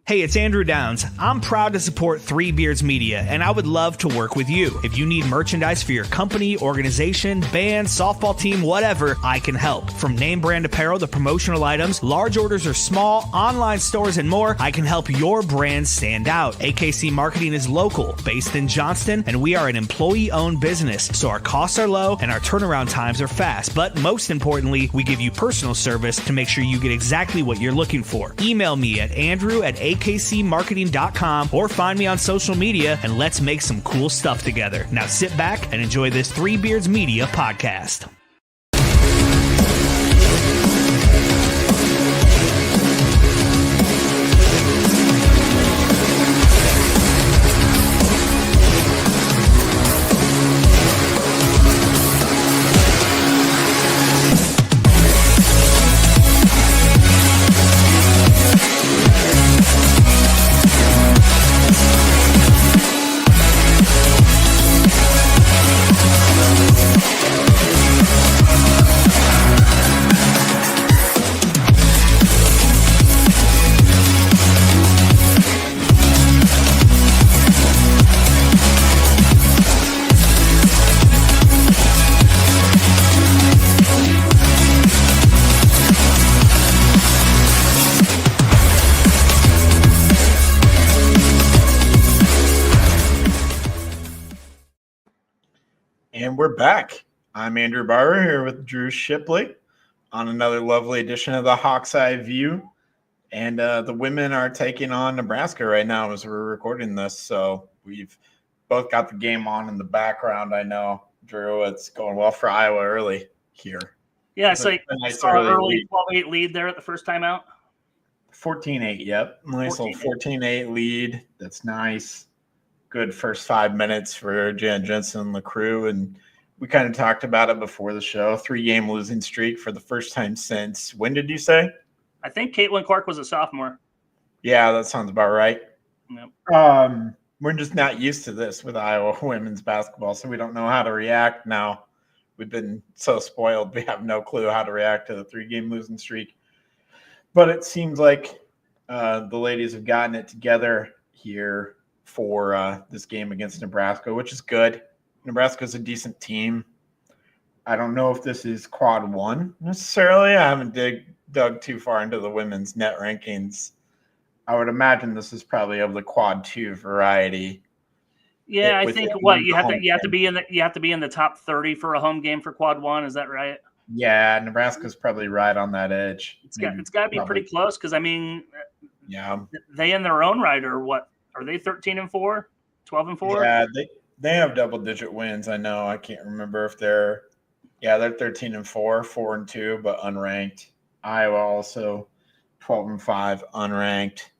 Hey, it's Andrew Downs. I'm proud to support Three Beards Media, and I would love to work with you. If you need merchandise for your company, organization, band, softball team, whatever, I can help. From name brand apparel to promotional items, large orders or small, online stores, and more, I can help your brand stand out. AKC Marketing is local, based in Johnston, and we are an employee-owned business, so our costs are low and our turnaround times are fast. But most importantly, we give you personal service to make sure you get exactly what you're looking for. Email me at andrew@akcmarketing.com or find me on social media, and let's make some cool stuff together. Now sit back and enjoy this Three Beards Media podcast. And we're back. I'm Andrew Barber here with Drew Shipley on another lovely edition of the Hawk's Eye View. And the women are taking on Nebraska right now as we're recording this. So we've both got the game on in the background. I know, Drew, it's going well for Iowa early here. Yeah, it's like a nice early 12-8 lead there at the first time out. 14-8, yep. Nice little 14-8 lead. That's nice. Good first 5 minutes for Jan Jensen and the crew. And we kind of talked about it before the show. 3-game losing streak for the first time since, when did you say? I think Caitlin Clark was a sophomore. Yeah, that sounds about right. Yep. We're just not used to this with Iowa women's basketball, so we don't know how to react now. We've been so spoiled. We have no clue how to react to the 3-game losing streak. But it seems like the ladies have gotten it together here for this game against Nebraska, which is good. Nebraska's a decent team. I don't know if this is quad one necessarily. I haven't dug too far into the women's net rankings. I would imagine this is probably of the quad two variety. Yeah, I think you have to be in the top 30 for a home game for quad one. Is that right? Yeah, Nebraska's probably right on that edge. It's got to be pretty close because I mean, yeah, they in their own right are what? Are they 13-4, 12-4? Yeah, they have double-digit wins. I know. I can't remember if they're 13-4, 4-2, but unranked. Iowa also 12-5, unranked.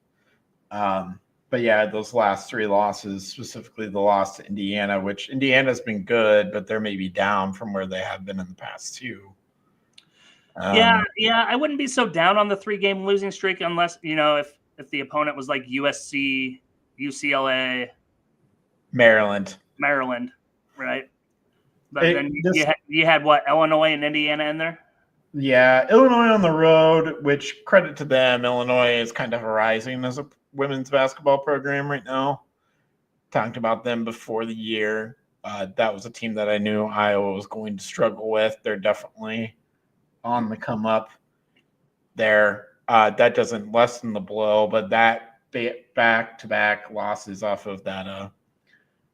But yeah, those last 3 losses, specifically the loss to Indiana, which Indiana's been good, but they're maybe down from where they have been in the past 2. Yeah, I wouldn't be so down on the 3-game losing streak unless if the opponent was like USC. UCLA, Maryland, right? But then you had what, Illinois and Indiana in there? Yeah, Illinois on the road, which credit to them. Illinois is kind of rising as a women's basketball program right now. Talked about them before the year. That was a team that I knew Iowa was going to struggle with. They're definitely on the come up there. That doesn't lessen the blow, but that back-to-back losses off of that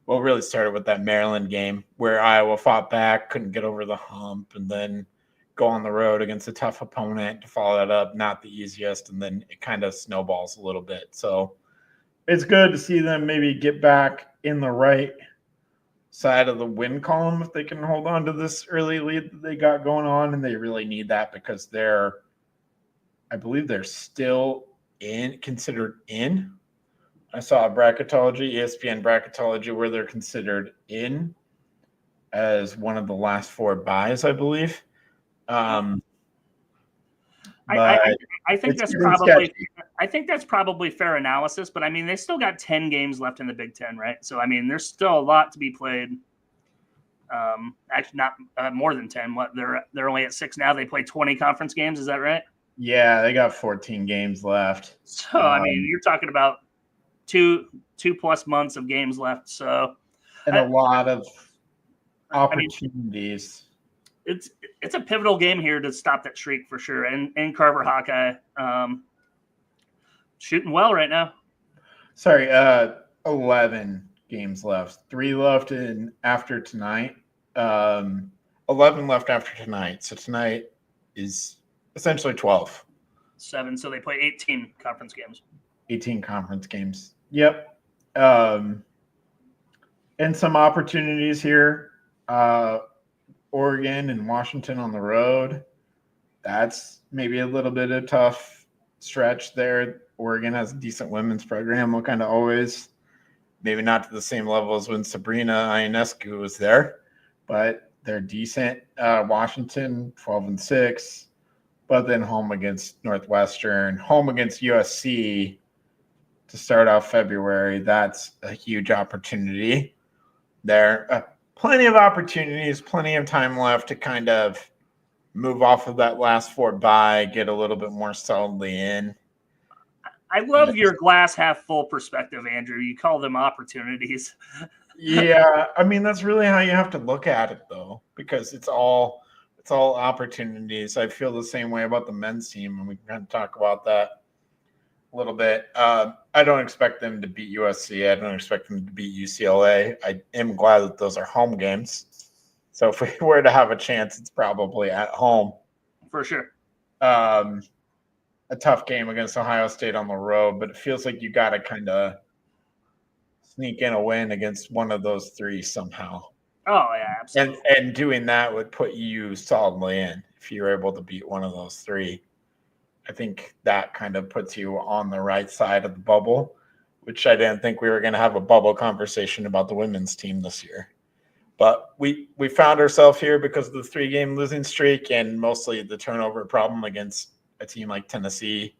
really started with that Maryland game where Iowa fought back, couldn't get over the hump, and then go on the road against a tough opponent to follow that up, not the easiest, and then it kind of snowballs a little bit. So it's good to see them maybe get back in the right side of the win column if they can hold on to this early lead that they got going on, and they really need that because I believe they're still considered in. I saw a bracketology, ESPN bracketology, where they're considered in as one of the last 4 buys, I believe. I think that's probably fair analysis, but I mean they still got 10 games left in the Big Ten, right? So I mean there's still a lot to be played. Actually, not more than 10. What they're only at 6 now. They play 20 conference games. Is that right? Yeah, they got 14 games left. So I mean, you're talking about two plus months of games left. So and a lot of I opportunities. mean, it's a pivotal game here to stop that streak for sure. And Carver Hawkeye shooting well right now. Sorry, 11 games left. 3 left after tonight. 11 left after tonight. So tonight is essentially 12. 7. So they play 18 conference games. 18 conference games. Yep. And some opportunities here. Oregon and Washington on the road. That's maybe a little bit of tough stretch there. Oregon has a decent women's program, will kind of always. Maybe not to the same level as when Sabrina Ionescu was there, but they're decent. Washington, 12-6, but then home against Northwestern, home against USC to start off February. That's a huge opportunity there. Plenty of opportunities, plenty of time left to kind of move off of that last 4 bye, get a little bit more solidly in. I love your glass half full perspective, Andrew. You call them opportunities. Yeah, I mean that's really how you have to look at it, though, because it's all opportunities. I feel the same way about the men's team, and we can kind of talk about that a little bit. I don't expect them to beat USC. I don't expect them to beat UCLA. I am glad that those are home games. So if we were to have a chance, it's probably at home. For sure. A tough game against Ohio State on the road, but it feels like you got to kind of sneak in a win against one of those 3 somehow. Oh, yeah, absolutely. And doing that would put you solidly in if you're able to beat one of those 3. I think that kind of puts you on the right side of the bubble, which I didn't think we were going to have a bubble conversation about the women's team this year. But we found ourselves here because of the 3-game losing streak and mostly the turnover problem against a team like Tennessee,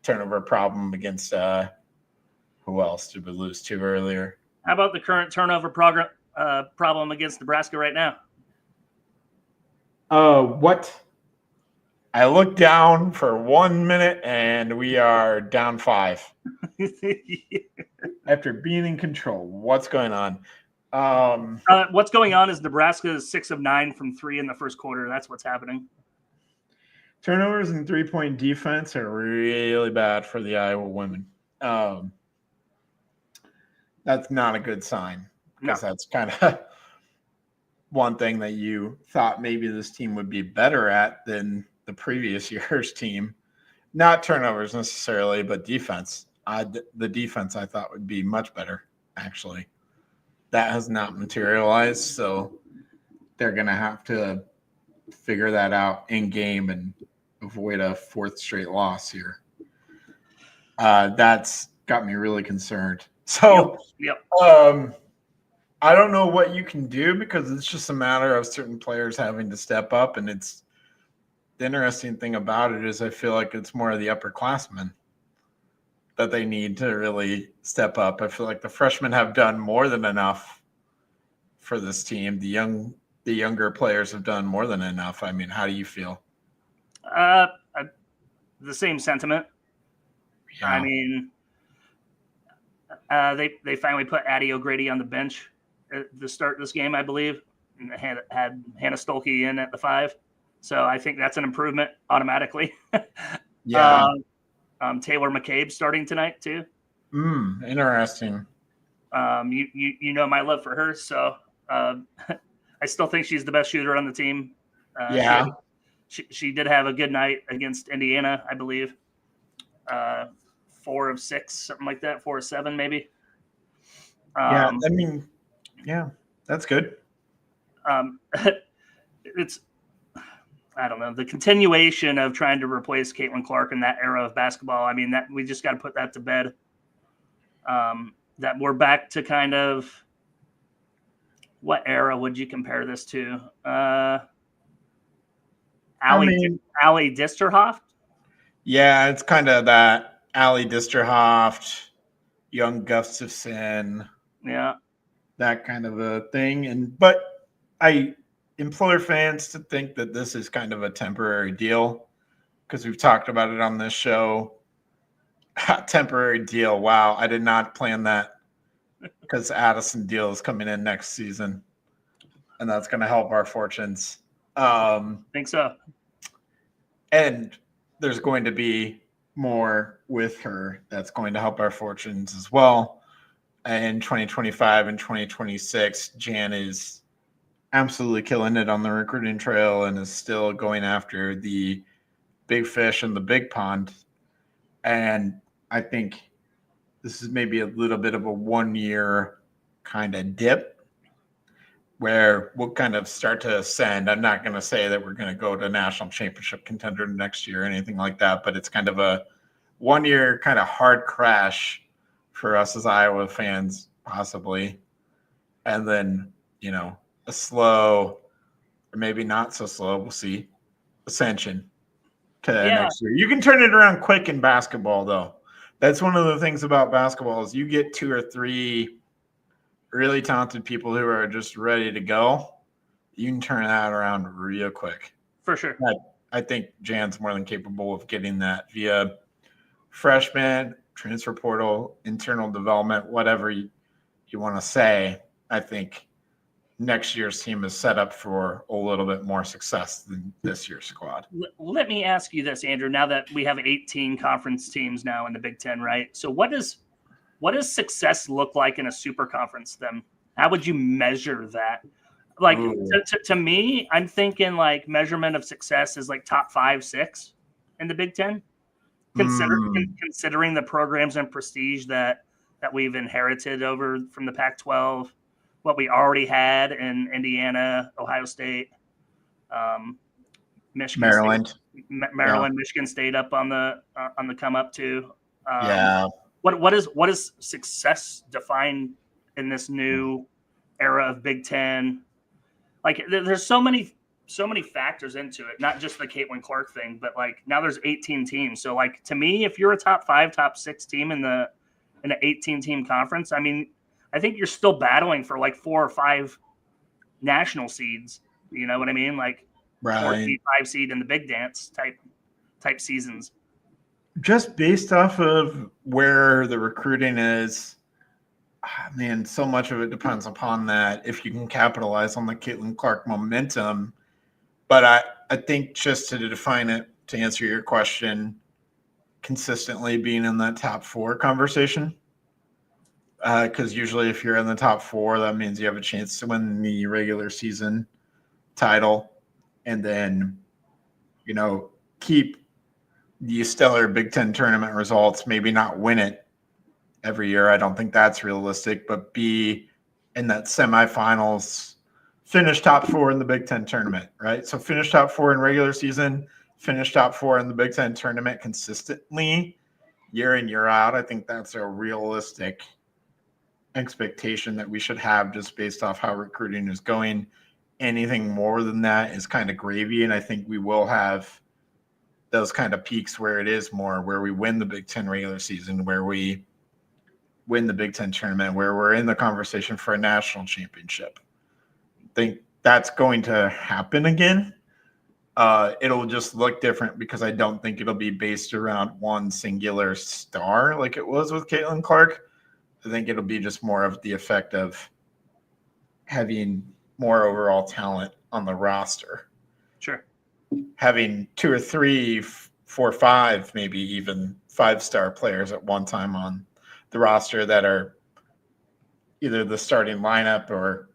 turnover problem against who else did we lose to earlier? How about the current turnover problem against Nebraska right now? What? I looked down for 1 minute and we are down 5 after being in control. What's going on? What's going on is Nebraska is 6 of 9 from 3 in the first quarter. That's what's happening. Turnovers and 3-point defense are really bad for the Iowa women. That's not a good sign because that's kind of one thing that you thought maybe this team would be better at than the previous year's team. Not turnovers necessarily, but defense. The defense I thought would be much better, actually. That has not materialized, so they're going to have to figure that out in game and avoid a 4th straight loss here. That's got me really concerned. So, yep. I don't know what you can do because it's just a matter of certain players having to step up. And it's the interesting thing about it is I feel like it's more of the upperclassmen that they need to really step up. I feel like the freshmen have done more than enough for this team. The younger players have done more than enough. I mean, how do you feel? The same sentiment. Yeah. I mean, they finally put Addie O'Grady on the bench at the start of this game, I believe, and had Hannah Stolke in at the 5. So I think that's an improvement automatically. Yeah. Taylor McCabe starting tonight too. Interesting. You know my love for her, so I still think she's the best shooter on the team. Yeah. She did have a good night against Indiana, I believe. 4 of 6, something like that. 4 of 7, maybe. Yeah, I mean, yeah, that's good. It's, I don't know, the continuation of trying to replace Caitlin Clark in that era of basketball. I mean, that we just got to put that to bed. That we're back to kind of, what era would you compare this to? Allie Disterhoff? Yeah, it's kind of that Allie Disterhoff, young Gustafson. Yeah. That kind of a thing. But I implore fans to think that this is kind of a temporary deal because we've talked about it on this show. Temporary deal. Wow, I did not plan that because Addison Deal is coming in next season, and that's going to help our fortunes. Think so. And there's going to be more with her that's going to help our fortunes as well. In 2025 and 2026, Jan is absolutely killing it on the recruiting trail and is still going after the big fish in the big pond. And I think this is maybe a little bit of a 1 year kind of dip where we'll kind of start to ascend. I'm not going to say that we're going to go to national championship contender next year or anything like that, but it's kind of a 1 year kind of hard crash for us as Iowa fans, possibly. And then, a slow, or maybe not so slow, we'll see, ascension to next year. You can turn it around quick in basketball, though. That's one of the things about basketball is you get 2 or 3 really talented people who are just ready to go. You can turn that around real quick. For sure. I think Jan's more than capable of getting that via freshman, transfer portal, internal development, whatever you want to say. I think next year's team is set up for a little bit more success than this year's squad. Let me ask you this, Andrew, now that we have 18 conference teams now in the Big Ten, right? So what does success look like in a super conference then? How would you measure that? Like to me, I'm thinking like measurement of success is like top 5, 6 in the Big Ten. Considering the programs and prestige that we've inherited over from the Pac-12, what we already had in Indiana, Ohio State, Michigan, Maryland, Michigan State up on the come up too. What is success defined in this new era of Big Ten? Like there's so many factors into it, not just the Caitlin Clark thing, but like now there's 18 teams. So like to me, if you're a top 5, top 6 team in an 18 team conference, I mean, I think you're still battling for like 4 or 5 national seeds. You know what I mean? Like 4 seed, 5 seed in the big dance type seasons. Just based off of where the recruiting is, man, so much of it depends upon that. If you can capitalize on the Caitlin Clark momentum. But I think just to define it, to answer your question, consistently being in that top 4 conversation. Because usually if you're in the top 4, that means you have a chance to win the regular season title. And then, keep the stellar Big Ten tournament results, maybe not win it every year. I don't think that's realistic, but be in that semifinals, finish top 4 in the Big Ten tournament, right? So finish top 4 in regular season, finish top 4 in the Big Ten tournament consistently year in, year out. I think that's a realistic expectation that we should have just based off how recruiting is going. Anything more than that is kind of gravy, and I think we will have those kind of peaks where it is more where we win the Big Ten regular season, where we win the Big Ten tournament, where we're in the conversation for a national championship. I think that's going to happen again. It'll just look different because I don't think it'll be based around one singular star like it was with Caitlin Clark. I think it'll be just more of the effect of having more overall talent on the roster. Sure. Having 2 or 3, 4, 5, maybe even 5-star players at one time on the roster that are either the starting lineup or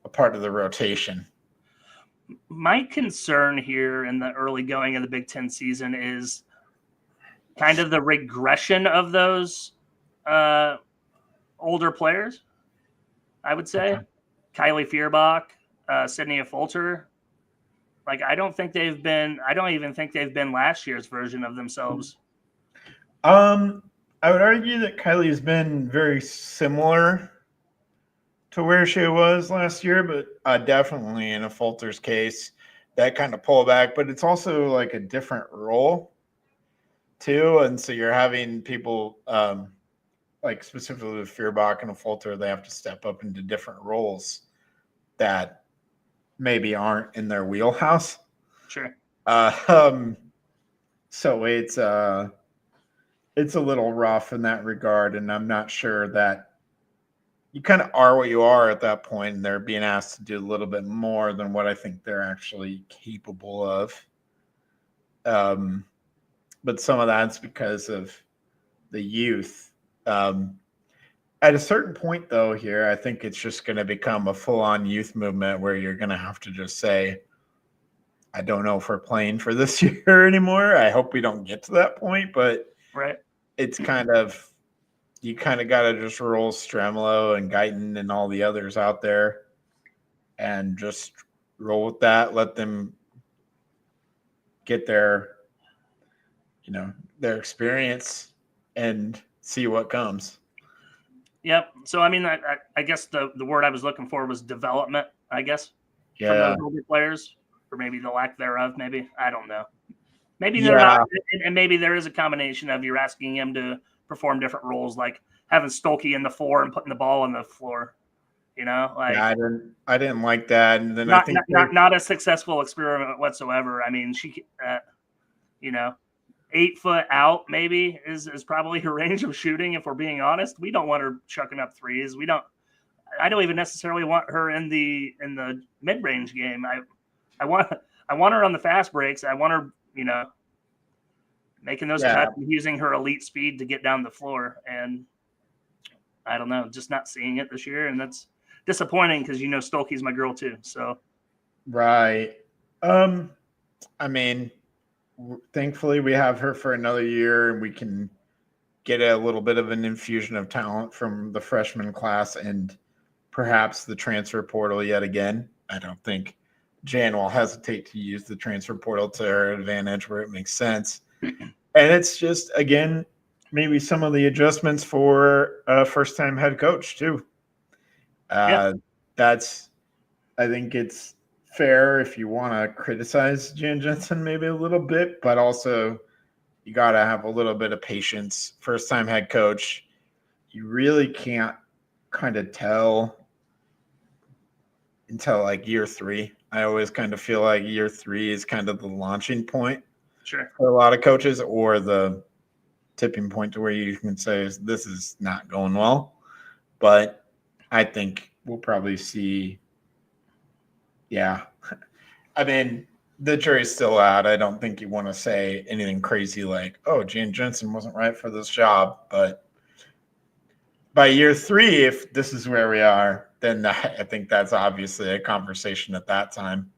a part of the rotation. My concern here in the early going of the Big Ten season is kind of the regression of those older players, I would say. Okay. Kylie Feuerbach, Sydney Fulter. Like, I don't even think they've been last year's version of themselves. I would argue that Kylie's been very similar to where she was last year, but definitely in a Fulter's case, that kind of pullback, but it's also like a different role too. And so you're having people like specifically with Feuerbach and a Fulter, they have to step up into different roles that maybe aren't in their wheelhouse. Sure. So it's a little rough in that regard, and I'm not sure that you kind of are what you are at that point, and they're being asked to do a little bit more than what I think they're actually capable of. But some of that's because of the youth. At a certain point, though, here, I think it's just going to become a full-on youth movement where you're going to have to just say, I don't know if we're playing for this year anymore. I hope we don't get to that point, but Right. it's kind of, you kind of got to just roll Stremolo and Guyton and all the others out there and just roll with that. Let them get their experience and see what comes. Yep. So, I mean, I guess the word I was looking for was development, I guess, from Yeah. those older players, or maybe the lack thereof, maybe. I don't know. Maybe they're not, and maybe there is a combination of you're asking him to perform different roles, like having Stolke in the 4 and putting the ball on the floor, like Yeah, I didn't like that. And then not, I think not a successful experiment whatsoever. I mean, she, 8 foot out maybe is probably her range of shooting. If we're being honest, we don't want her chucking up threes. I don't even necessarily want her in the mid range game. I want her on the fast breaks. I want her, making those cuts and using her elite speed to get down the floor. And I don't know, just not seeing it this year, and that's disappointing because Stolke's my girl too. So right. I mean, thankfully we have her for another year, and we can get a little bit of an infusion of talent from the freshman class and perhaps the transfer portal yet again. I don't think Jan will hesitate to use the transfer portal to her advantage where it makes sense. And it's just, again, maybe some of the adjustments for a first-time head coach too. I think it's fair if you want to criticize Jan Jensen maybe a little bit, but also you got to have a little bit of patience. First-time head coach, you really can't kind of tell until like year 3. I always kind of feel like year 3 is kind of the launching point for a lot of coaches, or the tipping point to where you can say this is not going well. But I think we'll probably see. Yeah. I mean, the jury's still out. I don't think you want to say anything crazy like, oh, Jan Jensen wasn't right for this job. But by year 3, if this is where we are, then I think that's obviously a conversation at that time.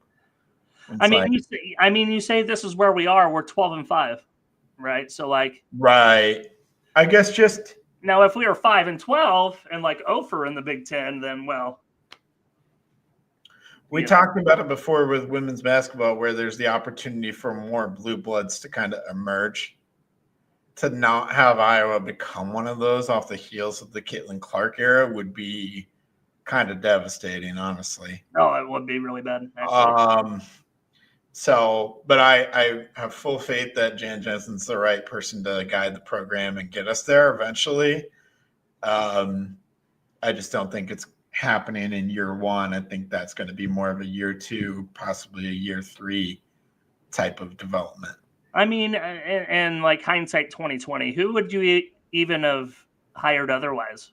You say this is where we are. We're 12-5, right? So right. I guess just now, if we were 5-12 and Ofer in the Big Ten, then we talked about it before with women's basketball, where there's the opportunity for more blue bloods to kind of emerge. To not have Iowa become one of those off the heels of the Caitlin Clark era would be kind of devastating, honestly. Oh, it would be really bad, actually. But I have full faith that Jan Jensen's the right person to guide the program and get us there eventually. I just don't think it's happening in year 1. I think that's going to be more of a year 2, possibly a year 3 type of development. I mean, and hindsight 2020, who would you even have hired otherwise?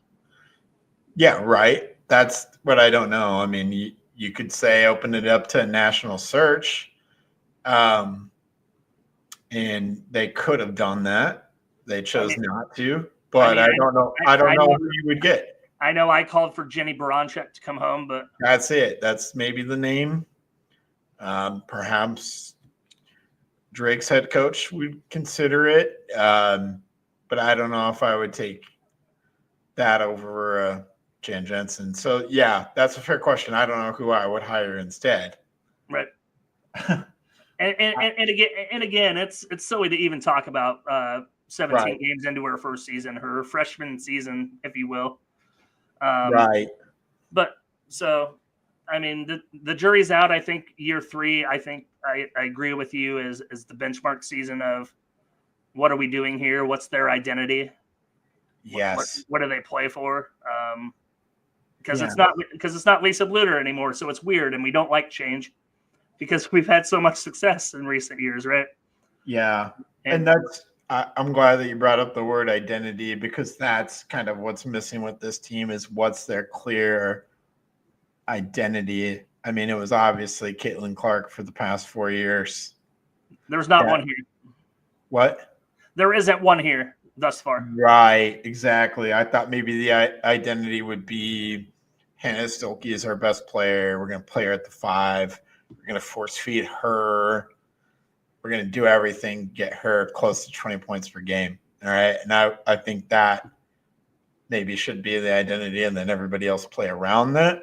Yeah, right. That's what I don't know. I mean, you could say open it up to a national search. And they could have done that. They chose not to. But I don't know. I don't know who you would get. I know I called for Jenny Baranchuk to come home, but that's it. That's maybe the name. Perhaps Drake's head coach would consider it. But I don't know if I would take that over Jan Jensen. So, yeah, that's a fair question. I don't know who I would hire instead. Right. And again, it's silly to even talk about 17 games into her first season, her freshman season, if you will. Right. But so, I mean, the jury's out. I think year 3, I think I agree with you is the benchmark season of what are we doing here? What's their identity? Yes. What do they play for? Because it's not Lisa Bluder anymore. So it's weird. And we don't like change because we've had so much success in recent years. Right. Yeah. And that's, I'm glad that you brought up the word identity, because that's kind of what's missing with this team is what's their clear identity. I mean, it was obviously Caitlin Clark for the past 4 years. There's not one here. What? There isn't one here thus far. Right, exactly. I thought maybe the identity would be Hannah Stolke is our best player. We're going to play her at the 5. We're going to force feed her. We're going to do everything, get her close to 20 points per game. All right. And I think that maybe should be the identity, and then everybody else play around that.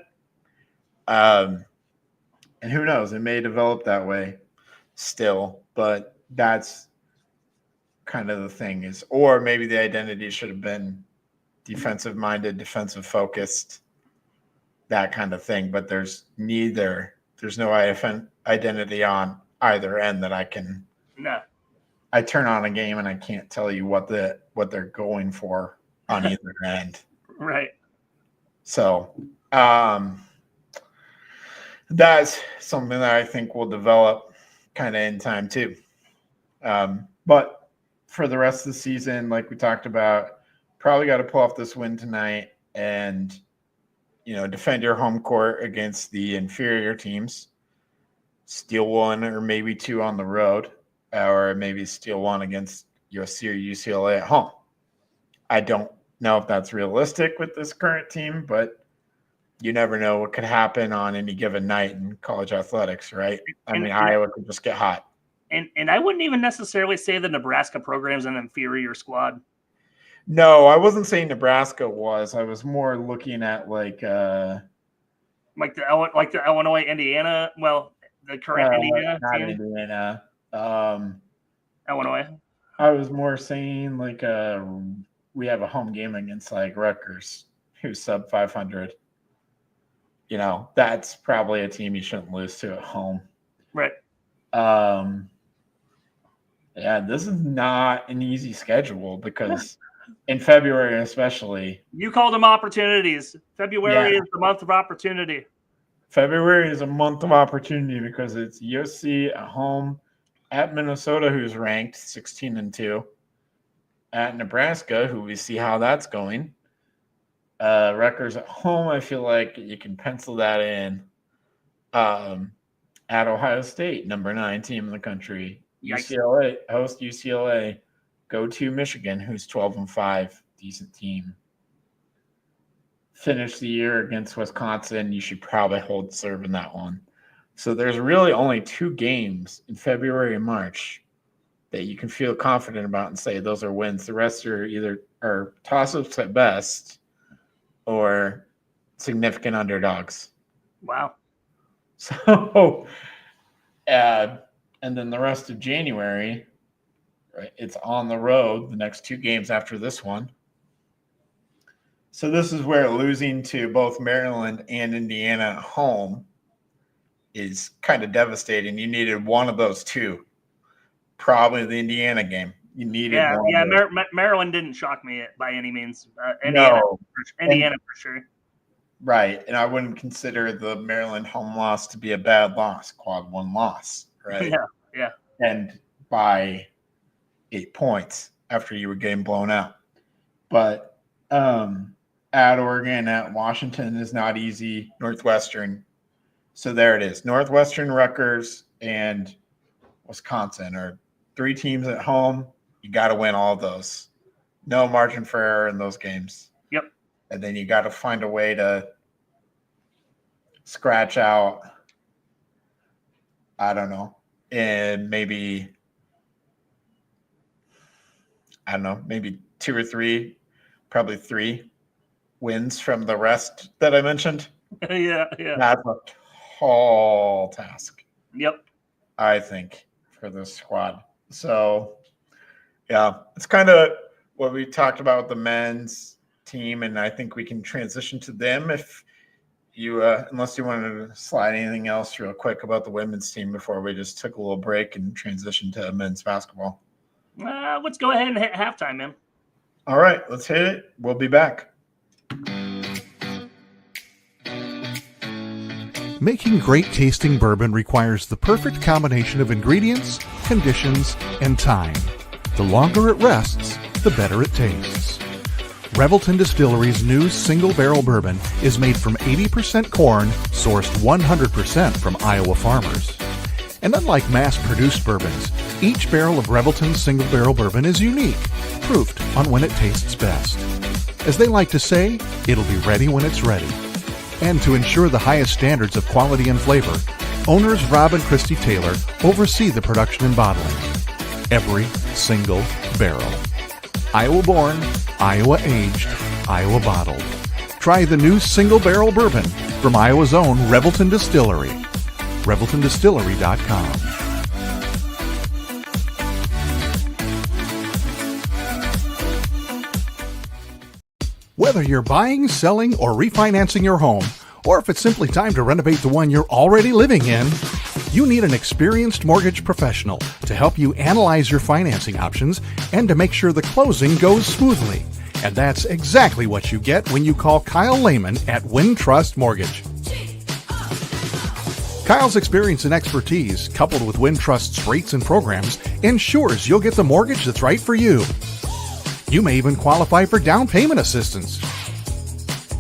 And who knows? It may develop that way still, but that's kind of the thing is, or maybe the identity should have been defensive minded, defensive focused, that kind of thing. But there's no identity on either end that I can. No. I turn on a game and I can't tell you what they're going for on either end. Right. So that's something that I think will develop kind of in time too. But for the rest of the season, like we talked about, probably got to pull off this win tonight and, defend your home court against the inferior teams. Steal 1 or maybe 2 on the road, or maybe steal 1 against USC or UCLA at home. I don't know if that's realistic with this current team, but you never know what could happen on any given night in college athletics, right? Iowa could just get hot. And I wouldn't even necessarily say the Nebraska program's an inferior squad. No, I wasn't saying Nebraska was. I was more looking at like the Illinois, Indiana. Well, the current Indiana not team. Indiana. Illinois. I was more saying like we have a home game against like Rutgers, who's sub 500. That's probably a team you shouldn't lose to at home. Right. Yeah, this is not an easy schedule because in February especially. You called them opportunities. February is the month of opportunity. February is a month of opportunity because it's USC at home, at Minnesota, who's ranked 16-2, at Nebraska, who we see how that's going. Rutgers at home, I feel like you can pencil that in. At Ohio State, number 9 team in the country. UCLA, host UCLA. Go to Michigan, who's 12-5, decent team. Finish the year against Wisconsin. You should probably hold serve in that one. So there's really only 2 games in February and March that you can feel confident about and say those are wins. The rest are either toss-ups at best or significant underdogs. Wow. So, and then the rest of January, right, it's on the road, the next 2 games after this one. So this is where losing to both Maryland and Indiana at home is kind of devastating. You needed one of those 2, probably the Indiana game. You needed one. Maryland didn't shock me by any means. Indiana for sure. Right, and I wouldn't consider the Maryland home loss to be a bad loss, quad 1 loss, right? Yeah. And by 8 points after you were getting blown out. But at Oregon, at Washington is not easy. Northwestern. So there it is. Northwestern, Rutgers, and Wisconsin are 3 teams at home. You got to win all of those. No margin for error in those games. Yep. And then you got to find a way to scratch out, I don't know, and maybe 2 or 3, probably 3 wins from the rest that I mentioned. Yeah. That's a tall task. Yep. I think for this squad. So, yeah, it's kind of what we talked about with the men's team, and I think we can transition to them if you, unless you wanted to slide anything else real quick about the women's team before we just took a little break and transition to men's basketball. Let's go ahead and hit halftime, man. All right, let's hit it. We'll be back. Making great tasting bourbon requires the perfect combination of ingredients, conditions, and time. The longer it rests, the better it tastes. Revelton Distillery's new single barrel bourbon is made from 80% corn, sourced 100% from Iowa farmers. And unlike mass-produced bourbons, each barrel of Revelton's single barrel bourbon is unique, proofed on when it tastes best. As they like to say, it'll be ready when it's ready. And to ensure the highest standards of quality and flavor, owners Rob and Christy Taylor oversee the production and bottling. Every single barrel. Iowa born, Iowa aged, Iowa bottled. Try the new single barrel bourbon from Iowa's own Revelton Distillery. ReveltonDistillery.com. Whether you're buying, selling, or refinancing your home, or if it's simply time to renovate the one you're already living in, you need an experienced mortgage professional to help you analyze your financing options and to make sure the closing goes smoothly. And that's exactly what you get when you call Kyle Lehman at Wintrust Mortgage. Kyle's experience and expertise, coupled with Wintrust's rates and programs, ensures you'll get the mortgage that's right for you. You may even qualify for down payment assistance.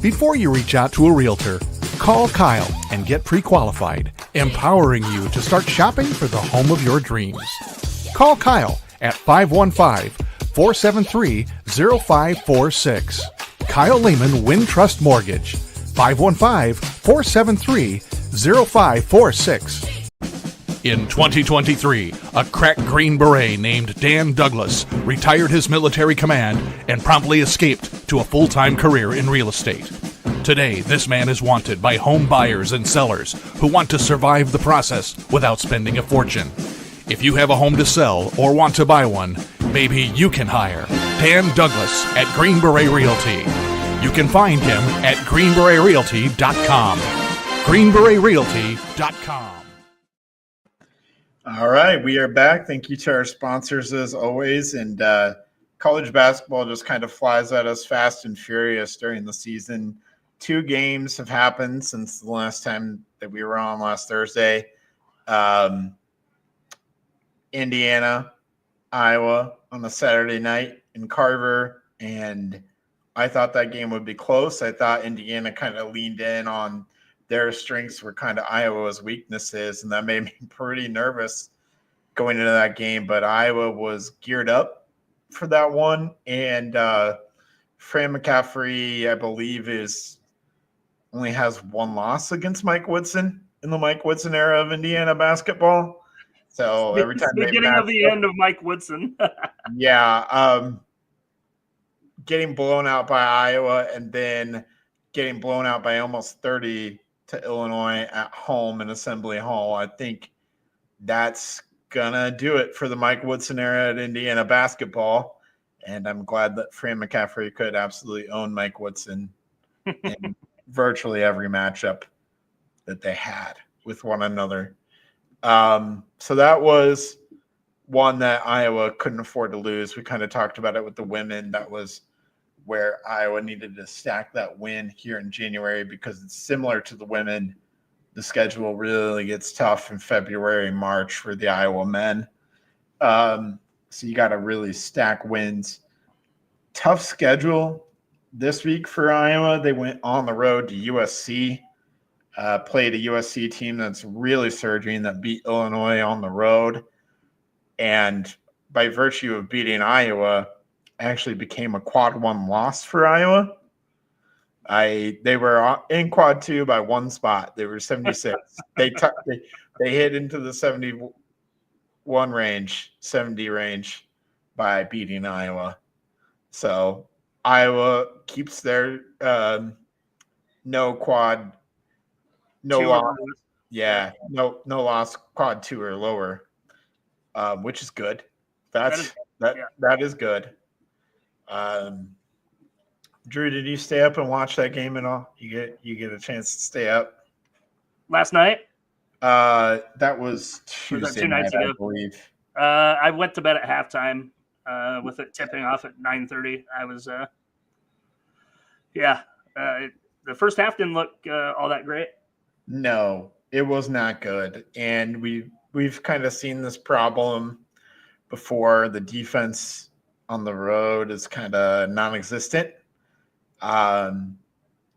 Before you reach out to a realtor, call Kyle and get pre-qualified, empowering you to start shopping for the home of your dreams. Call Kyle at 515-473-0546. Kyle Lehman, Wintrust Mortgage, 515-473-0546. In 2023, a crack Green Beret named Dan Douglas retired his military command and promptly escaped to a full-time career in real estate. Today, this man is wanted by home buyers and sellers who want to survive the process without spending a fortune. If you have a home to sell or want to buy one, maybe you can hire Dan Douglas at Green Beret Realty. You can find him at greenberetrealty.com. greenberetrealty.com. All right, we are back. Thank you to our sponsors as always. And college basketball just kind of flies at us fast and furious during the season. 2 games have happened since the last time that we were on last Thursday. Indiana, Iowa on a Saturday night in Carver. And I thought that game would be close. I thought Indiana kind of leaned in on their strengths were kind of Iowa's weaknesses, and that made me pretty nervous going into that game. But Iowa was geared up for that one, and Fran McCaffrey, I believe, only has 1 loss against Mike Woodson in the Mike Woodson era of Indiana basketball. So every time the beginning of the end of Mike Woodson. Yeah, getting blown out by Iowa and then getting blown out by almost 30 to Illinois at home in Assembly Hall. I think that's gonna do it for the Mike Woodson era at Indiana basketball. And I'm glad that Fran McCaffrey could absolutely own Mike Woodson in virtually every matchup that they had with one another. So that was one that Iowa couldn't afford to lose. We kind of talked about it with the women. That was where Iowa needed to stack that win here in January because it's similar to the women. The schedule really gets tough in February, March for the Iowa men. So you got to really stack wins. Tough schedule this week for Iowa. They went on the road to USC, played a USC team that's really surging, that beat Illinois on the road. And by virtue of beating Iowa, actually became a quad 1 loss for Iowa. They were in quad 2 by 1 spot. They were 76. they hit into the 71 range, 70 range by beating Iowa. So Iowa keeps their no loss. Yeah, no loss quad 2 or lower, which is good. That is good. Drew, did you stay up and watch that game at all? You get a chance to stay up Last night? That was Tuesday night, I believe. I went to bed at halftime with it tipping off at 9:30. I was the first half didn't look all that great. No, it was not good. And we've kind of seen this problem before. The defense on the road is kind of non-existent.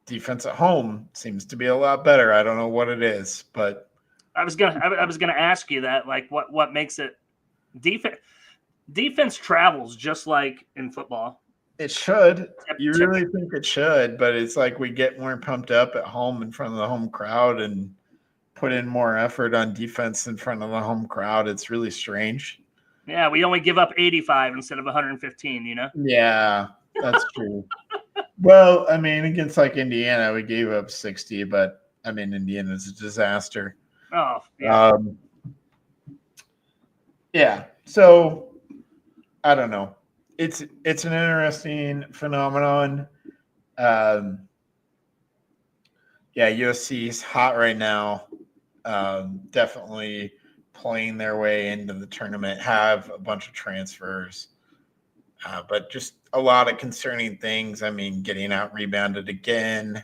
Defense at home seems to be a lot better. I don't know what it is, but I was gonna ask you that, like, what makes it defense travels just like in football. it should. You really think it should, but it's like we get more pumped up at home in front of the home crowd and put in more effort on defense in front of the home crowd. It's really strange. Yeah, we only give up 85 instead of 115, you know? Yeah, that's true. Well, I mean, against like Indiana, we gave up 60, but I mean, Indiana's a disaster. Oh, yeah. Yeah. So I don't know. It's an interesting phenomenon. Yeah, USC's hot right now. Definitely playing their way into the tournament. Have a bunch of transfers, but just a lot of concerning things. I mean, getting out rebounded again.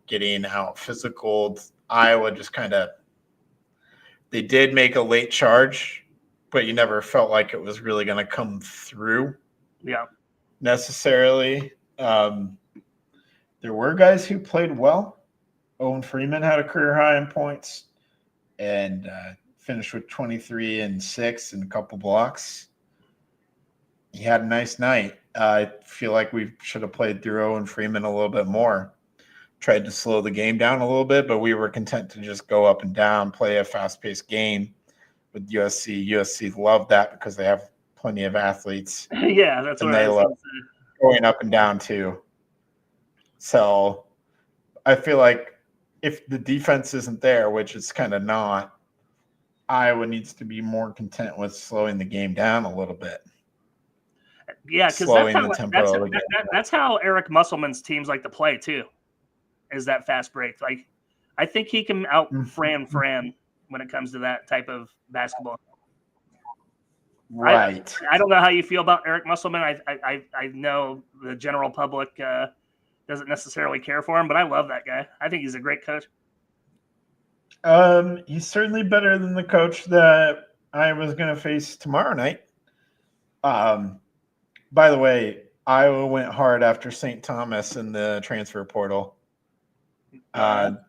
Getting out physical. Iowa just kind of. They did make a late charge, but you never felt like it was really going to come through. Yeah. Necessarily. There were guys who played well. Owen Freeman had a career high in points and finished with 23 and 6 and a couple blocks. He had a nice night. I feel like we should have played through Owen Freeman a little bit more. Tried to slow the game down a little bit, but we were content to just go up and down, play a fast-paced game with USC. USC loved that because they have plenty of athletes. Yeah, that's what they love going up and down too. So I feel like if the defense isn't there, which it's kind of not, Iowa needs to be more content with slowing the game down a little bit. Yeah, because that's how Eric Musselman's teams like to play too. Is that fast break? Like, I think he can out Fran when it comes to that type of basketball. Right. I don't know how you feel about Eric Musselman. I know the general public doesn't necessarily care for him, but I love that guy. I think he's a great coach. He's certainly better than the coach that I was going to face tomorrow night. By the way, Iowa went hard after St. Thomas in the transfer portal.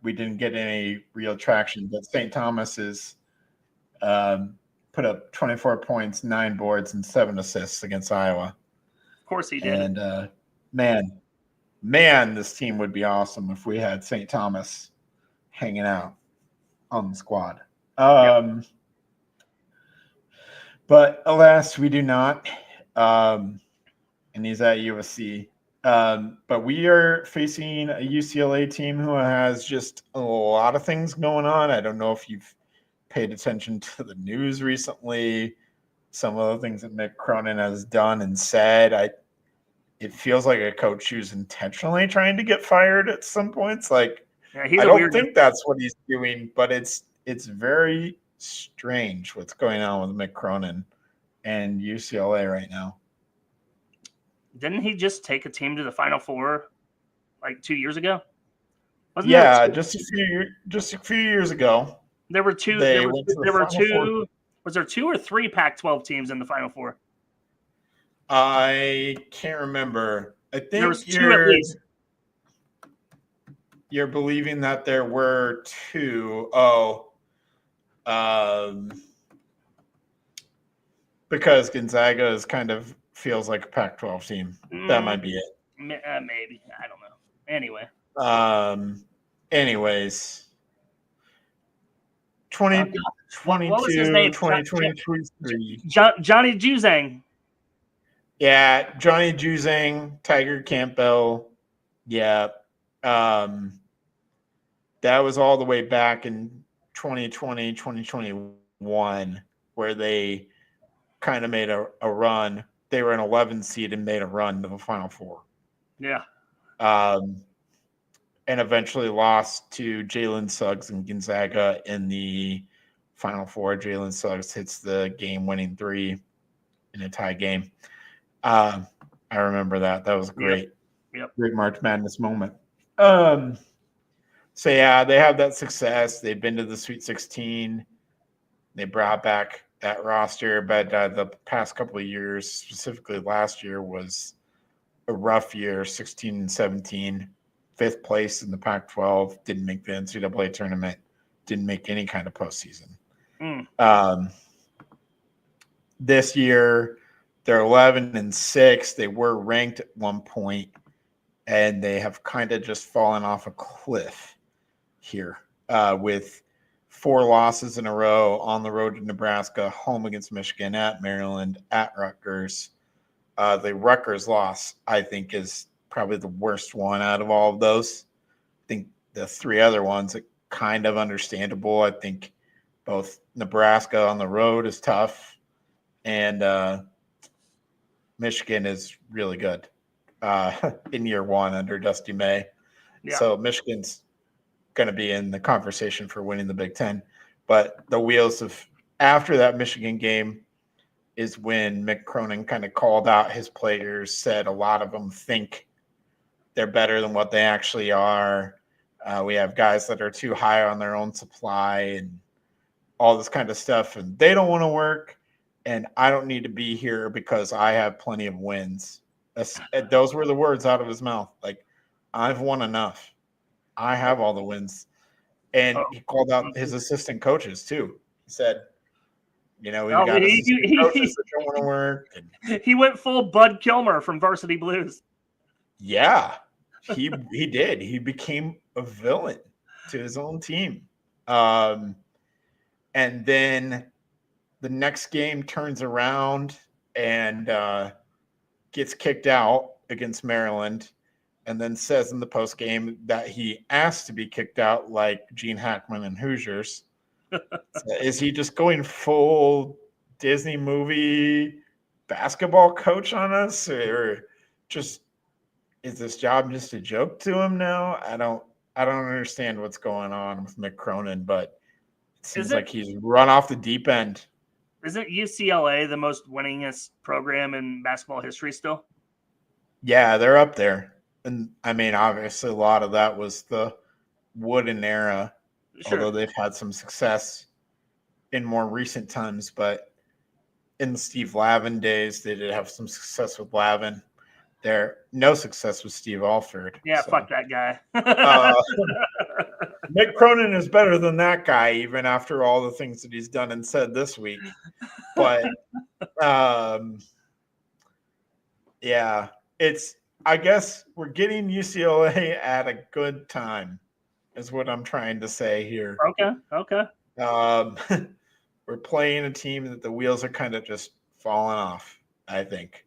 We didn't get any real traction, but St. Thomas is put up 24 points, 9 boards, and 7 assists against Iowa. Of course he did. And man, this team would be awesome if we had St. Thomas hanging out on the squad. But alas, we do not. And he's at USC. But we are facing a UCLA team who has just a lot of things going on. I don't know if you've paid attention to the news recently, some of the things that Mick Cronin has done and said. It feels like a coach who's intentionally trying to get fired at some points. Like, I don't think that's what he's doing, but it's very strange what's going on with Mick Cronin and UCLA right now. Didn't he just take a team to the Final Four like 2 years ago? Just a few years ago. There were two. There were two. Was there 2 or 3 Pac-12 teams in the Final Four? I can't remember. I think there was 2 at least. You're believing that there were 2. Because Gonzaga is kind of feels like a Pac-12 team. That might be it. Maybe. I don't know. Anyway. Anyways. 2022, what was his name? 2023. Johnny Juzang. Yeah, Johnny Juzang, Tiger Campbell. Yeah. That was all the way back in 2020, 2021, where they kind of made a run. They were an 11 seed and made a run to the Final Four. Yeah. And eventually lost to Jalen Suggs and Gonzaga in the Final Four. Jalen Suggs hits the game-winning 3 in a tie game. I remember that. That was great. Yep. Great March Madness moment. So yeah, they have that success. They've been to the Sweet 16. They brought back that roster, but the past couple of years, specifically last year, was a rough year. 16 and 17, fifth place in the Pac-12. Didn't make the NCAA tournament. Didn't make any kind of postseason. This year, they're 11 and 6. They were ranked at one point, and they have kind of just fallen off a cliff here with 4 losses in a row on the road to Nebraska, home against Michigan, at Maryland, at Rutgers. The Rutgers loss, I think, is probably the worst one out of all of those. I think the 3 other ones are kind of understandable. I think both Nebraska on the road is tough, and Michigan is really good in year 1 under Dusty May. Yeah. So Michigan's going to be in the conversation for winning the Big Ten. But the wheels of after that Michigan game is when Mick Cronin kind of called out his players, said a lot of them think they're better than what they actually are. We have guys that are too high on their own supply and all this kind of stuff, and they don't want to work, and I don't need to be here because I have plenty of wins. Those were the words out of his mouth. Like, I've won enough. I have all the wins. And he called out his assistant coaches too. He said, we've got assistant coaches that don't want to work. He went full Bud Kilmer from Varsity Blues. Yeah, he did. He became a villain to his own team. And then the next game turns around and gets kicked out against Maryland, and then says in the post game that he asked to be kicked out like Gene Hackman and Hoosiers. Is he just going full Disney movie basketball coach on us, or just is this job just a joke to him now? I don't understand what's going on with Mick Cronin, but it seems like he's run off the deep end. Isn't UCLA the most winningest program in basketball history still? Yeah, they're up there. And I mean, obviously, a lot of that was the Wooden era, although they've had some success in more recent times. But in the Steve Lavin days, they did have some success with Lavin. No success with Steve Alford. Yeah, fuck that guy. Mick Cronin is better than that guy, even after all the things that he's done and said this week. But, yeah, I guess we're getting UCLA at a good time is what I'm trying to say here. Okay. We're playing a team that the wheels are kind of just falling off, I think.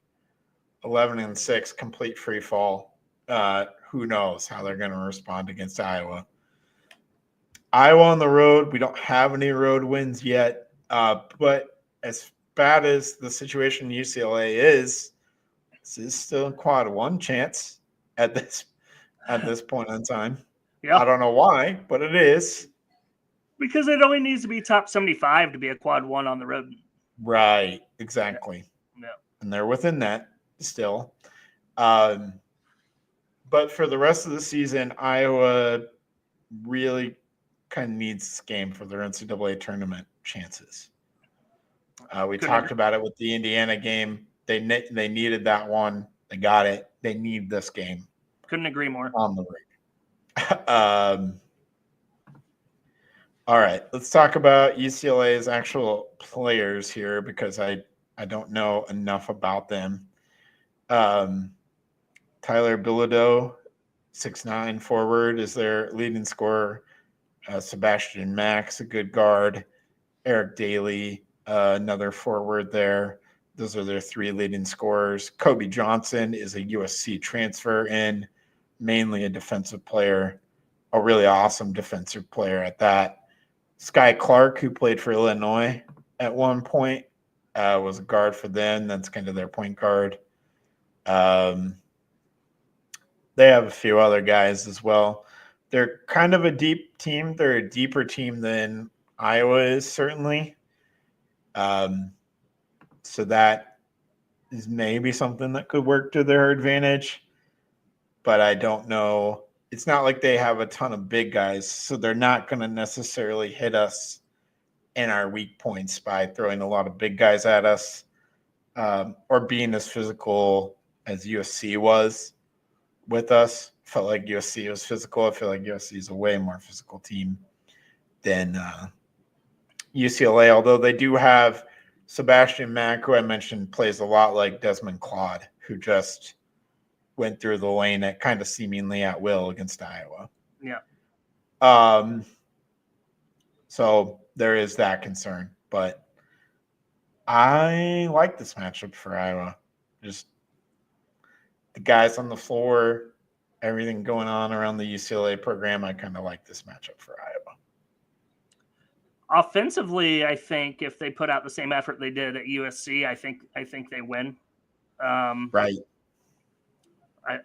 11 and 6, complete free fall. Who knows how they're going to respond against Iowa. Iowa on the road, we don't have any road wins yet. But as bad as the situation in UCLA is, this is still a quad 1 chance at this point in time. Yeah. I don't know why, but it is. Because it only needs to be top 75 to be a quad 1 on the road. Right, exactly. Yeah. And they're within that still. But for the rest of the season, Iowa really kind of needs this game for their NCAA tournament chances. We talked about it with the Indiana game. They needed that one. They got it. They need this game. Couldn't agree more. On the rig. All right. Let's talk about UCLA's actual players here because I don't know enough about them. Tyler Bilodeau, 6'9" forward, is their leading scorer. Sebastian Max, a good guard. Eric Daly, another forward there. Those are their 3 leading scorers. Kobe Johnson is a USC transfer in, mainly a defensive player, a really awesome defensive player at that. Sky Clark, who played for Illinois at one point, was a guard for them. That's kind of their point guard. They have a few other guys as well. They're kind of a deep team. They're a deeper team than Iowa is, certainly. So that is maybe something that could work to their advantage. But I don't know. it's not like they have a ton of big guys, so they're not going to necessarily hit us in our weak points by throwing a lot of big guys at us, or being as physical as USC was with us. Felt like USC was physical. I feel like USC is a way more physical team than UCLA, although they do have Sebastian Mack, who I mentioned, plays a lot like Desmond Claude, who just went through the lane at kind of seemingly at will against Iowa. Yeah. So there is that concern, but I like this matchup for Iowa. Just the guys on the floor, everything going on around the UCLA program. I kind of like this matchup for Iowa. Offensively, I think if they put out the same effort they did at USC, I think they win. Right.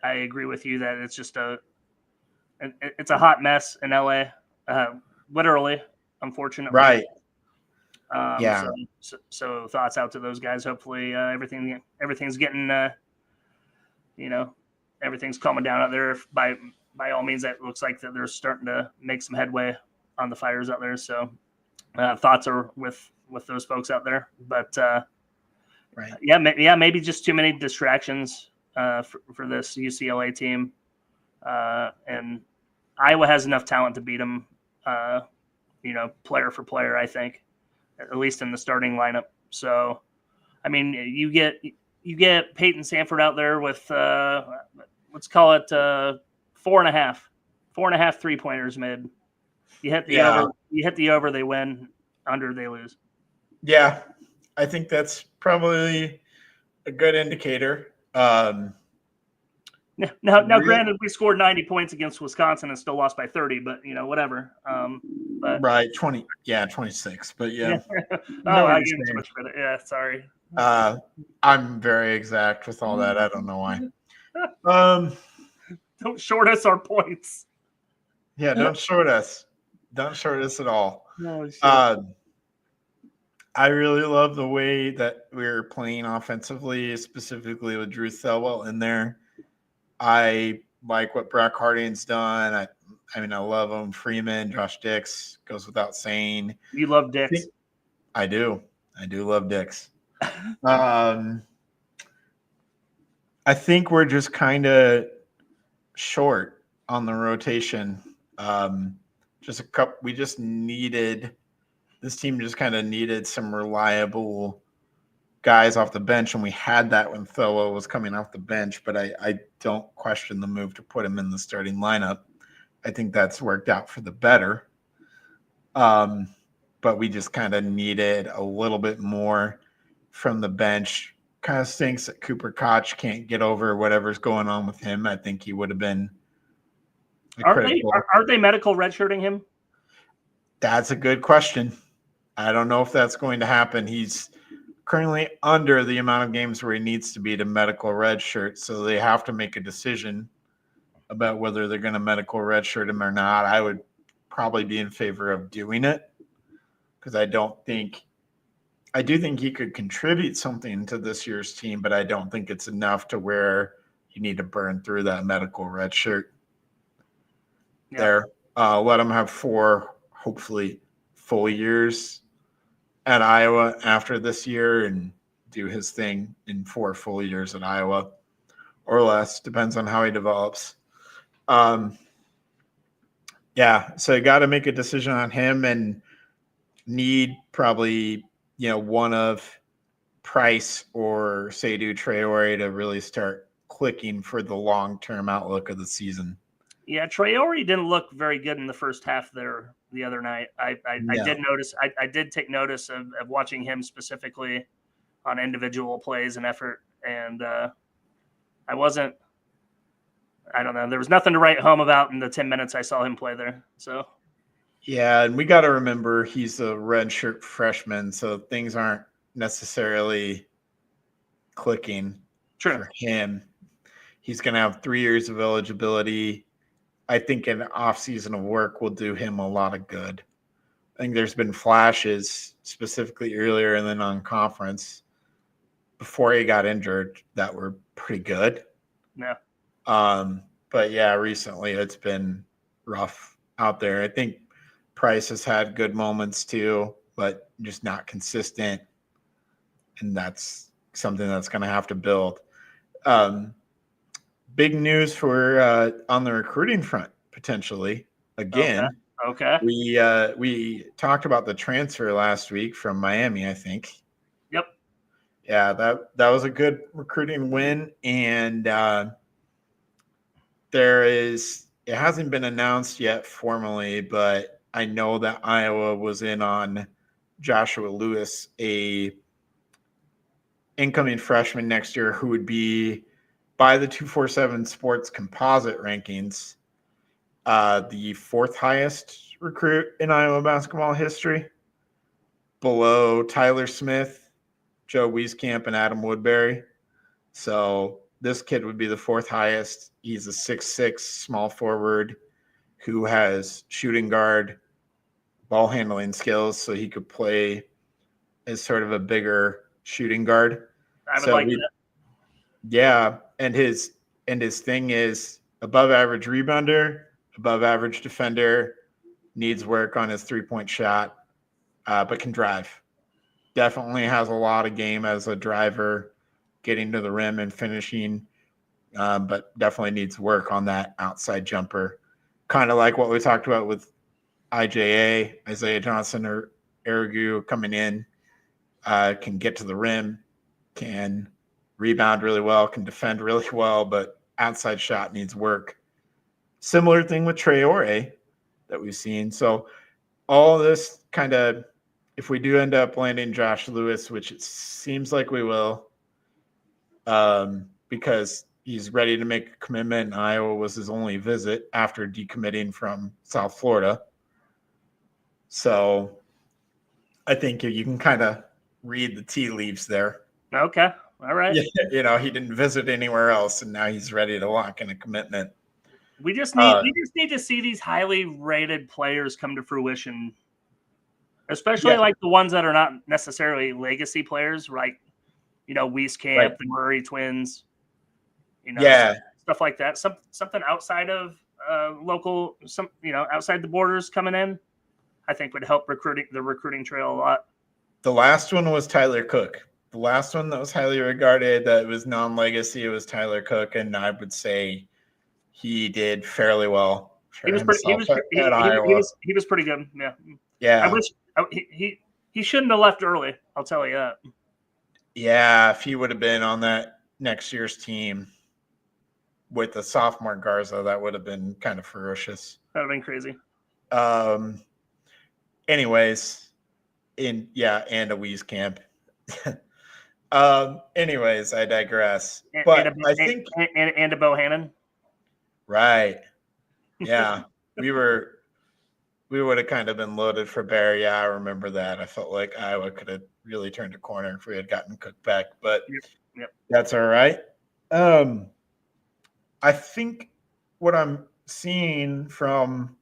I agree with you that it's just it's a hot mess in LA, literally, unfortunately. Right. Yeah. So thoughts out to those guys. Hopefully, everything's getting, everything's calming down out there. By all means, it looks like that they're starting to make some headway on the fires out there. So thoughts are with those folks out there. But right. Maybe just too many distractions for this UCLA team, and Iowa has enough talent to beat them. Player for player, I think, at least in the starting lineup. So, I mean, you get Peyton Sanford out there with let's call it 4.5 3-pointers mid. You hit the over. You hit the over, they win. Under, they lose. Yeah, I think that's probably a good indicator. Now, granted, we scored 90 points against Wisconsin and still lost by 30, but whatever. But right, 26. But yeah. I gave too much credit. Yeah, sorry. I'm very exact with all that. I don't know why. Don't short us our points. Yeah, don't short us. Don't short us at all. No, I really love the way that we're playing offensively, specifically with Drew Thelwell in there. I like what Brock Harding's done. I love him. Freeman, Josh Dix, goes without saying. You love Dix. I do. I do love Dix. I think we're just kind of short on the rotation. This team just kind of needed some reliable guys off the bench, and we had that when Thelwell was coming off the bench, but I don't question the move to put him in the starting lineup. I think that's worked out for the better. But we just kind of needed a little bit more from the bench. Kind of stinks that Cooper Koch can't get over whatever's going on with him. I think he would have been Aren't they medical redshirting him? That's a good question. I don't know if that's going to happen. He's currently under the amount of games where he needs to be to medical redshirt, so they have to make a decision about whether they're going to medical redshirt him or not. I would probably be in favor of doing it because I do think he could contribute something to this year's team, but I don't think it's enough to where you need to burn through that medical redshirt. Yeah. There. Let him have 4, hopefully, full years at Iowa after this year and do his thing in 4 full years at Iowa or less. Depends on how he develops. So you got to make a decision on him and need probably, one of Price or Seydou Traore to really start clicking for the long-term outlook of the season. Yeah, Traore didn't look very good in the first half there the other night. I did notice. I did take notice of watching him specifically on individual plays and effort, and I don't know. There was nothing to write home about in the 10 minutes I saw him play there. So, yeah, and we got to remember he's a redshirt freshman, so things aren't necessarily clicking for him. He's going to have 3 years of eligibility. I think an off-season of work will do him a lot of good. I think there's been flashes, specifically earlier and then on conference, before he got injured, that were pretty good. Yeah. But yeah, recently it's been rough out there. I think Price has had good moments too, but just not consistent. And that's something that's going to have to build. Big news for on the recruiting front, potentially. Again, Okay. we talked about the transfer last week from Miami, I think. Yep. Yeah, that was a good recruiting win, and it hasn't been announced yet formally, but I know that Iowa was in on Joshua Lewis, a incoming freshman next year who would be, by the 247 Sports composite rankings, the fourth highest recruit in Iowa basketball history, below Tyler Smith, Joe Wieskamp, and Adam Woodbury. So this kid would be the fourth highest. He's a 6'6" small forward who has shooting guard, ball handling skills, so he could play as sort of a bigger shooting guard. I would like that. Yeah, and his thing is above average rebounder, above average defender, needs work on his 3-point shot, but can drive. Definitely has a lot of game as a driver, getting to the rim and finishing, but definitely needs work on that outside jumper. Kind of like what we talked about with IJA, Isaiah Johnson or Aragu coming in, can get to the rim, can rebound really well, can defend really well, but outside shot needs work. Similar thing with Traore that we've seen. So all this kind of, if we do end up landing Josh Lewis, which it seems like we will, because he's ready to make a commitment. Iowa was his only visit after decommitting from South Florida. So I think you can kind of read the tea leaves there. Okay. All right. Yeah, he didn't visit anywhere else, and now he's ready to lock in a commitment. We just need to see these highly rated players come to fruition, especially like the ones that are not necessarily legacy players, like Wieskamp, right. the Murray twins, stuff like that. Something outside of local, outside the borders coming in, I think would help the recruiting trail a lot. The last one was Tyler Cook. The last one that was highly regarded, that was non-legacy, it was Tyler Cook, and I would say he did fairly well. He was pretty good. Yeah. Yeah. I wish he shouldn't have left early. I'll tell you that. Yeah, if he would have been on that next year's team with the sophomore Garza, that would have been kind of ferocious. That would have been crazy. Anyways, and a Wieskamp. Anyways, I digress. But I think and a Bohannon. Right. Yeah. we would have kind of been loaded for bear. Yeah, I remember that. I felt like Iowa could have really turned a corner if we had gotten Cook back, but That's all right. I think what I'm seeing from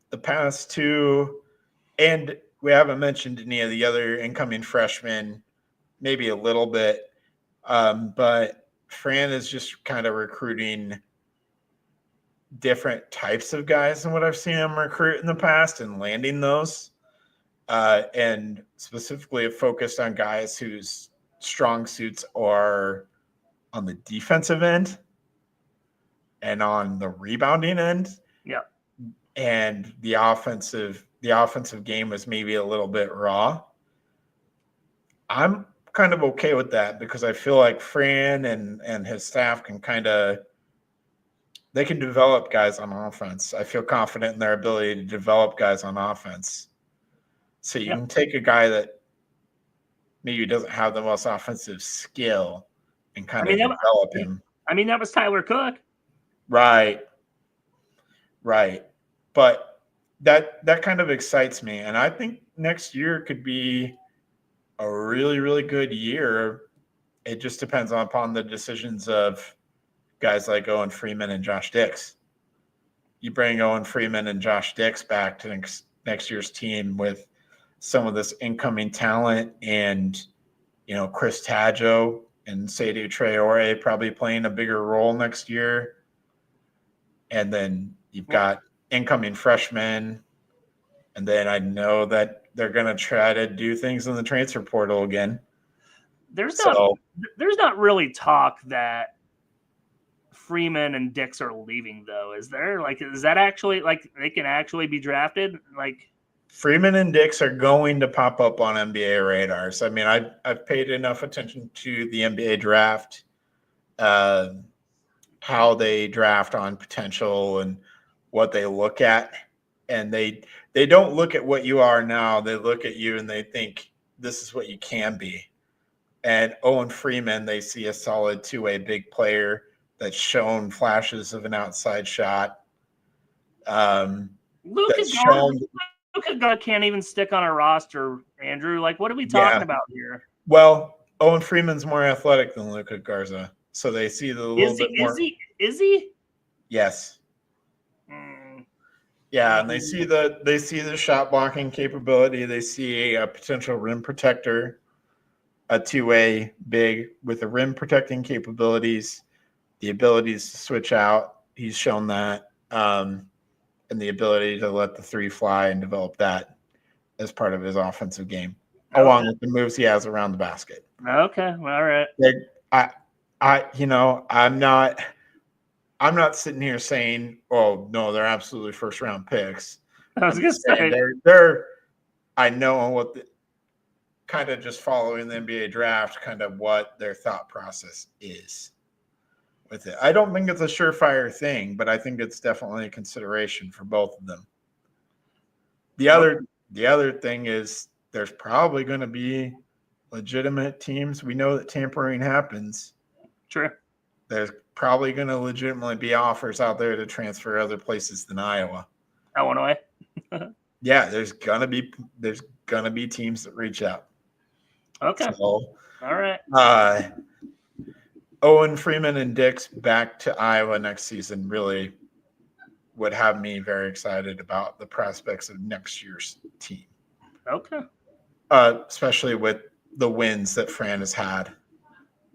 the past two, and we haven't mentioned any of the other incoming freshmen, maybe a little bit, but Fran is just kind of recruiting different types of guys than what I've seen him recruit in the past and landing those, and specifically focused on guys whose strong suits are on the defensive end and on the rebounding end. Yeah. And the offensive game was maybe a little bit raw. I'm kind of okay with that because I feel like Fran and his staff they can develop guys on offense. I feel confident in their ability to develop guys on offense. So you can take a guy that maybe doesn't have the most offensive skill and develop him. I mean, that was Tyler Cook. Right. But that kind of excites me. And I think next year could be a really, really good year. It just depends upon the decisions of guys like Owen Freeman and Josh Dix. You bring Owen Freeman and Josh Dix back to next year's team with some of this incoming talent and, Chris Taggio and Seydou Traore probably playing a bigger role next year. and then you've got incoming freshmen, and then I know that they're going to try to do things in the transfer portal again. There's not really talk that Freeman and Dix are leaving, though. Is there? Like, is that actually like they can actually be drafted? Like, Freeman and Dix are going to pop up on NBA radars. I mean, I've paid enough attention to the NBA draft, how they draft on potential and what they look at, and they don't look at what you are now. They look at you and they think this is what you can be. And Owen Freeman, they see a solid two-way big player that's shown flashes of an outside shot. Luka Garza can't even stick on a roster, Andrew. Like, what are we talking about here? Well, Owen Freeman's more athletic than Luka Garza, so they see the little bit more. Is he? Yes. Yeah, and they see the shot blocking capability. They see a potential rim protector, a two-way big with the rim protecting capabilities, the abilities to switch out. He's shown that, and the ability to let the three fly and develop that as part of his offensive game, along with the moves he has around the basket. Okay, all right. I'm not sitting here saying, "Oh no, they're absolutely first round picks." I was gonna say they're. I know what the kind of just following the NBA draft, kind of what their thought process is with it. I don't think it's a surefire thing, but I think it's definitely a consideration for both of them. The other thing is there's probably going to be legitimate teams. We know that tampering happens. Sure. There's probably going to legitimately be offers out there to transfer other places than Iowa. Illinois. Yeah, there's gonna be teams that reach out. Okay. So, all right. Owen Freeman and Dix back to Iowa next season really would have me very excited about the prospects of next year's team. Okay. Especially with the wins that Fran has had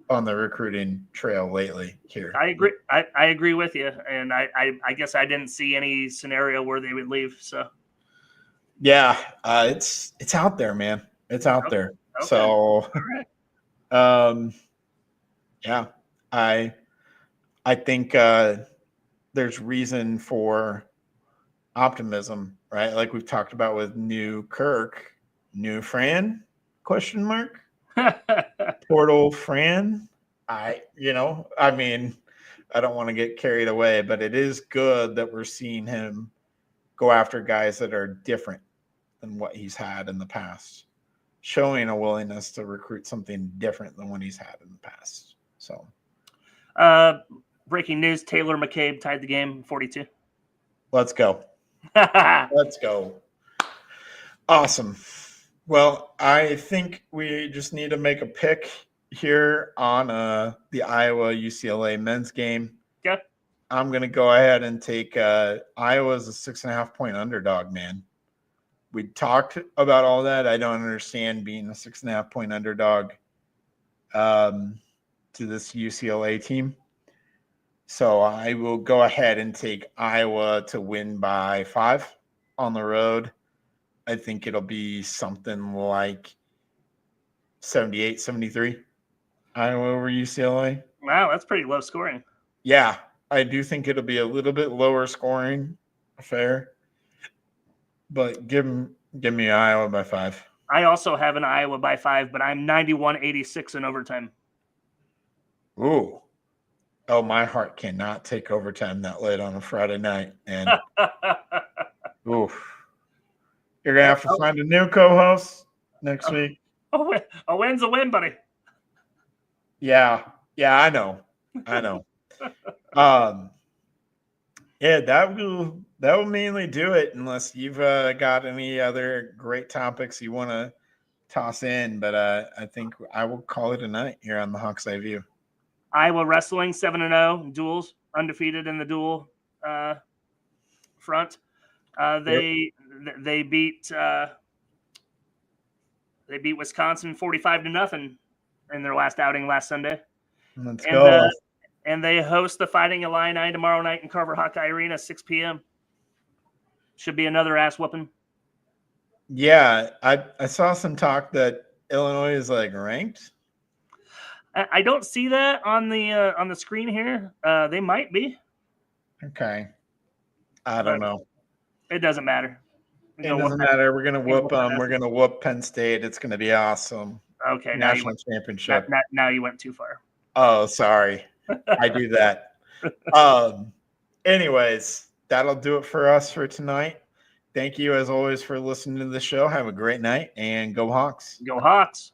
on the recruiting trail lately here. I agree. I agree with you, and I guess I didn't see any scenario where they would leave. So yeah, it's out there, man. It's out there. Okay. So, all right. Yeah, I think there's reason for optimism, right? Like we've talked about with new Kirk, new Fran, question mark. Portal Fran. I don't want to get carried away, but it is good that we're seeing him go after guys that are different than what he's had in the past, showing a willingness to recruit something different than what he's had in the past. So, breaking news: Taylor McCabe tied the game 42. Let's go. Let's go. Awesome. Well, I think we just need to make a pick here on the Iowa UCLA men's game. Yeah. I'm going to go ahead and take Iowa as a 6.5 point underdog, man. We talked about all that. I don't understand being a 6.5 point underdog to this UCLA team. So I will go ahead and take Iowa to win by 5 on the road. I think it'll be something like 78-73 Iowa over UCLA. Wow, that's pretty low scoring. Yeah, I do think it'll be a little bit lower scoring affair, but give me Iowa by 5. I also have an Iowa by 5, but I'm 91-86 in overtime. Ooh. Oh, my heart cannot take overtime that late on a Friday night. And oof. You're going to have to find a new co-host next week. A win's a win, buddy. Yeah, I know. Yeah, that will mainly do it unless you've got any other great topics you want to toss in. But I think I will call it a night here on the Hawks Eye View. Iowa wrestling 7-0 duels, undefeated in the duel front. They beat Wisconsin 45-0 in their last outing last Sunday. Let's go. And they host the Fighting Illini tomorrow night in Carver Hawkeye Arena, 6 p.m. Should be another ass whooping. Yeah, I saw some talk that Illinois is like ranked. I don't see that on the screen here. They might be. Okay. I don't know. It doesn't matter. It doesn't matter. We're gonna whoop them. We're gonna whoop Penn State. It's gonna be awesome. Okay, National championship. Now you went too far. Oh, sorry. I do that. Anyways, that'll do it for us for tonight. Thank you as always for listening to the show. Have a great night and go Hawks. Go Hawks.